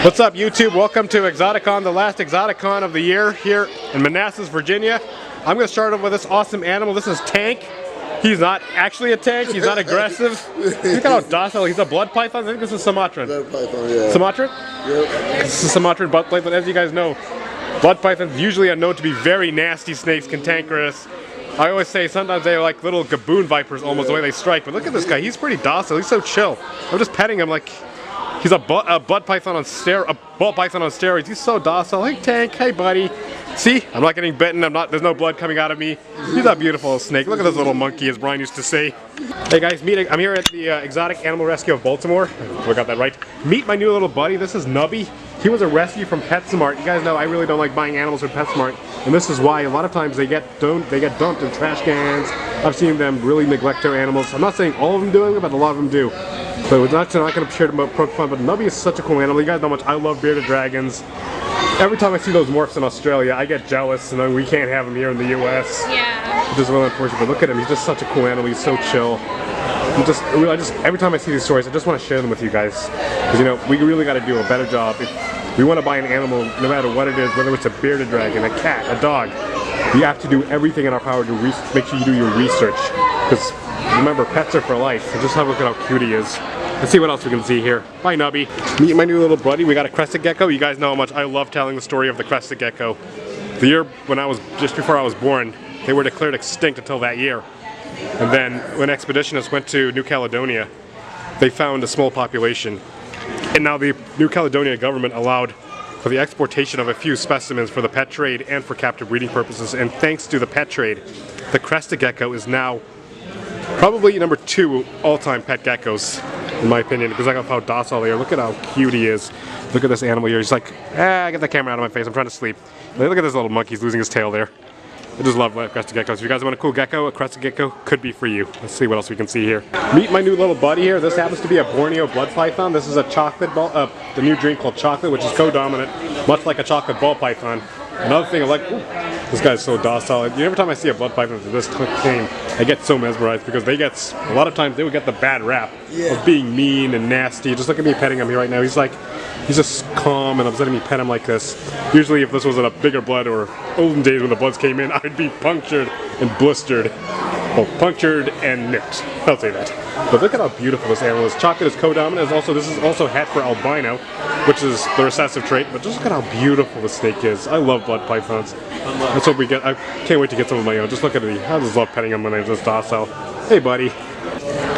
What's up, YouTube? Welcome to Exoticon, the last Exoticon of the year here in Manassas, Virginia. I'm going to start off with this awesome animal. This is Tank. He's not actually a tank. He's not aggressive. Look at how docile. He's a blood python. I think this is Sumatran. Blood python, yeah. Sumatran? Yep. This is Sumatran blood python. As you guys know, blood pythons usually are known to be very nasty snakes, cantankerous. I always say sometimes they're like little gaboon vipers almost, the way they strike. But look at this guy. He's pretty docile. He's so chill. I'm just petting him like he's a blood python on steroids. He's so docile. Hey, Tank. Hey, buddy. See? I'm not getting bitten. There's no blood coming out of me. He's a beautiful snake. Look at this little monkey, as Brian used to say. Hey guys, I'm here at the Exotic Animal Rescue of Baltimore. I got that right. Meet my new little buddy. This is Nubby. He was a rescue from PetSmart. You guys know I really don't like buying animals from PetSmart, and this is why a lot of times they get dumped in trash cans. I've seen them really neglect their animals. I'm not saying all of them do it, but a lot of them do. So we're not going to share them about poke fun, but Nubby is such a cool animal. You guys know how much I love bearded dragons. Every time I see those morphs in Australia, I get jealous, and then we can't have them here in the U.S. Yeah. Which is really unfortunate, but look at him. He's just such a cool animal. He's so chill. Every time I see these stories, I just want to share them with you guys. Because, you know, we really got to do a better job. If we want to buy an animal, no matter what it is, whether it's a bearded dragon, a cat, a dog, we have to do everything in our power to make sure you do your research. Because, remember, pets are for life. And just have a look at how cute he is. Let's see what else we can see here. Bye, Nubby. Meet my new little buddy. We got a crested gecko. You guys know how much I love telling the story of the crested gecko. The year when just before I was born, they were declared extinct until that year. And then when expeditionists went to New Caledonia, they found a small population. And now the New Caledonia government allowed for the exportation of a few specimens for the pet trade and for captive breeding purposes. And thanks to the pet trade, the crested gecko is now probably number 2 all-time pet geckos, in my opinion, because I love how docile they are. Look at how cute he is. Look at this animal here. He's like, get the camera out of my face. I'm trying to sleep. Look at this little monkey. He's losing his tail there. I just love crested geckos. If you guys want a cool gecko, a crested gecko could be for you. Let's see what else we can see here. Meet my new little buddy here. This happens to be a Borneo blood python. This is a chocolate ball, the new drink called chocolate, which is co-dominant, much like a chocolate ball python. Another thing I like, this guy's so docile. Every time I see a blood python that's this tame, I get so mesmerized because a lot of times they would get the bad rap of being mean and nasty. Just look at me petting him here right now. He's just calm, and I'm letting me pet him like this. Usually if this was in a bigger blood or olden days when the bloods came in, I'd be punctured and blistered. Well, punctured and nipped. I'll say that. But look at how beautiful this animal is. Chocolate is co-dominant. This is also het for albino, which is the recessive trait. But just look at how beautiful the snake is. I love blood pythons. That's what we get. I can't wait to get some of my own. Just look at me. I just love petting them when they're just docile. Hey, buddy.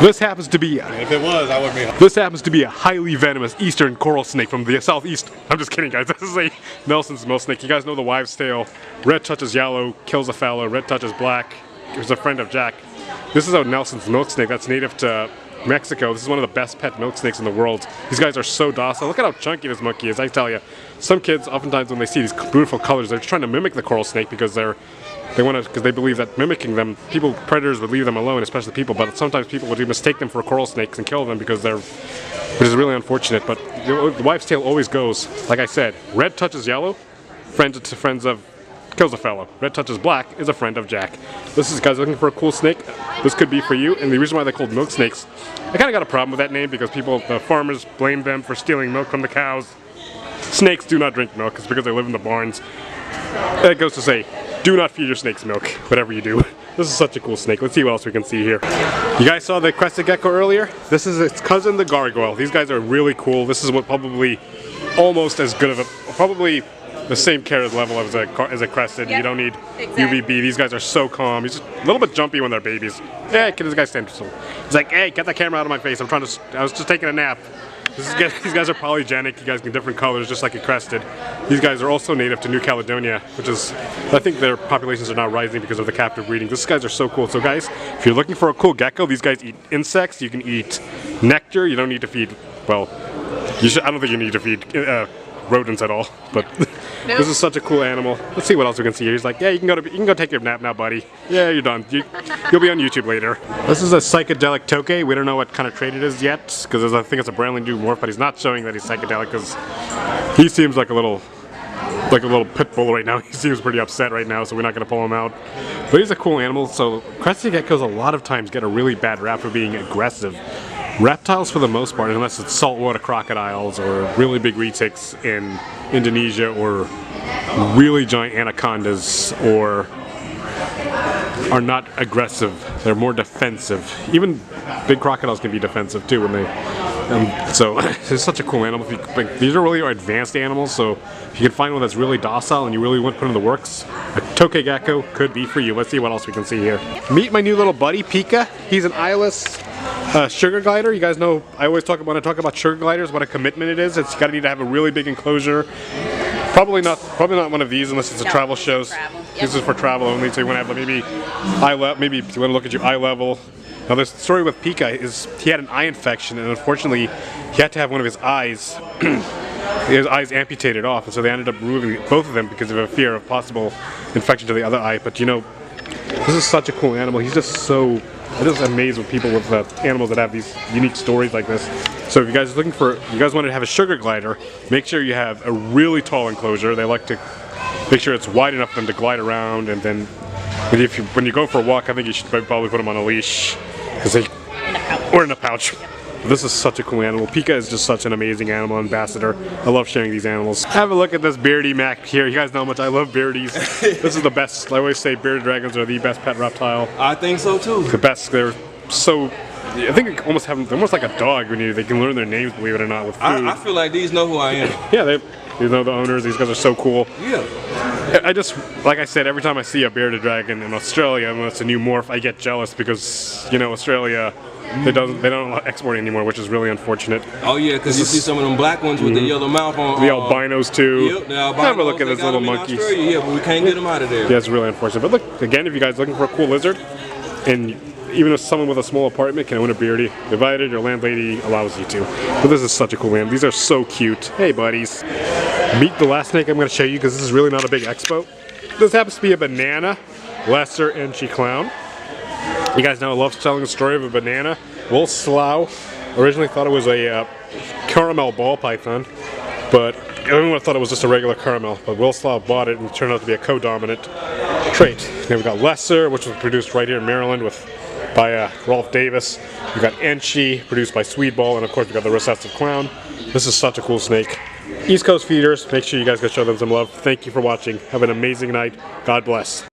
This happens to be. If it was, I would be. This happens to be a highly venomous eastern coral snake from the southeast. I'm just kidding, guys. This is a Nelson's milk snake. You guys know the wives' tale. Red touches yellow, kills a fellow. Red touches black. It was a friend of Jack. This is a Nelson's milk snake that's native to Mexico. This is one of the best pet milk snakes in the world. These guys are so docile. Look at how chunky this monkey is. I tell you, some kids oftentimes when they see these beautiful colors, they're just trying to mimic the coral snake because they believe that mimicking them, predators would leave them alone, especially people. But sometimes people would mistake them for coral snakes and kill them because which is really unfortunate. But the wives' tale always goes, like I said, red touches yellow, friends of. Kills a fellow. Red touches black is a friend of Jack. This is guys looking for a cool snake. This could be for you. And the reason why they're called milk snakes, I kind of got a problem with that name because the farmers blame them for stealing milk from the cows. Snakes do not drink milk. It's because they live in the barns. That goes to say, do not feed your snakes milk, whatever you do. This is such a cool snake. Let's see what else we can see here. You guys saw the crested gecko earlier? This is its cousin, the gargoyle. These guys are really cool. This is what probably almost as good of probably the same carrot level as a crested. Yep. You don't need UVB. These guys are so calm. He's just a little bit jumpy when they're babies. Hey, can this guy stand still? He's like, hey, get the camera out of my face. I was just taking a nap. These guys are polygenic. You guys get different colors, just like a crested. These guys are also native to New Caledonia, which is, I think their populations are now rising because of the captive breeding. These guys are so cool. So guys, if you're looking for a cool gecko, these guys eat insects. You can eat nectar. You don't need to feed, well, I don't think you need to feed rodents at all, but nope. This is such a cool animal. Let's see what else we can see here. He's like, yeah, you can go take your nap now, buddy. Yeah, you're done. You'll be on YouTube later. This is a psychedelic toque. We don't know what kind of trait it is yet, because I think it's a brand new morph, but he's not showing that he's psychedelic because he seems like a little pit bull right now. He seems pretty upset right now, so we're not going to pull him out. But he's a cool animal. So crested geckos a lot of times get a really bad rap for being aggressive. reptiles for the most part, unless it's saltwater crocodiles or really big retics in Indonesia or really giant anacondas, or are not aggressive. They're more defensive. Even big crocodiles can be defensive too when they. So it's such a cool animal. These are really advanced animals. So if you can find one that's really docile and you really want to put in the works, a tokay gecko could be for you. Let's see what else we can see here. Meet my new little buddy Pika. He's an eyeless sugar glider. You guys know I always talk about when I talk about sugar gliders what a commitment it is. It's got to need to have a really big enclosure. Probably not one of these unless it's a travel show. This is for travel only, so you want to have maybe eye level. Maybe if you want to look at your eye level. Now the story with Pika is he had an eye infection, and unfortunately he had to have one of his eyes amputated off, and so they ended up removing both of them because of a fear of possible infection to the other eye. But you know, this is such a cool animal. He's just so. I'm just amazed with people with animals that have these unique stories like this. So if you guys wanted to have a sugar glider, make sure you have a really tall enclosure. They like to make sure it's wide enough for them to glide around, and then when you go for a walk, I think you should probably put them on a leash, or in a pouch. This is such a cool animal. Pika is just such an amazing animal ambassador. I love sharing these animals. Have a look at this beardy Mac here. You guys know how much I love beardies. This is the best. I always say bearded dragons are the best pet reptile. I think so too. The best. They're so. I think they almost like a dog when they can learn their names, believe it or not, with food. I feel like these know who I am. Yeah, they know the owners. These guys are so cool. Yeah. I just, like I said, every time I see a bearded dragon in Australia, unless it's a new morph, I get jealous because, you know, Australia, they don't export anymore, which is really unfortunate. Oh yeah, because you see some of them black ones with the yellow mouth on. The albinos too. Yep, the albinos. Have a look at this little monkey. Yeah, but we can't get them out of there. Yeah, it's really unfortunate. But look, again, if you guys are looking for a cool lizard, and even if someone with a small apartment can own a beardy, provided your landlady allows you to. But this is such a cool animal. These are so cute. Hey, buddies. Meet the last snake I'm going to show you because this is really not a big expo. This happens to be a banana lesser Enchi clown. You guys know I love telling the story of a banana. Will Slough originally thought it was a caramel ball python, but everyone thought it was just a regular caramel. But Will Slough bought it and it turned out to be a co-dominant trait. Then we've got Lesser, which was produced right here in Maryland by Rolf Davis. We've got Enchi, produced by Sweetball, and of course we've got the recessive clown. This is such a cool snake. East Coast feeders, make sure you guys go show them some love. Thank you for watching. Have an amazing night. God bless.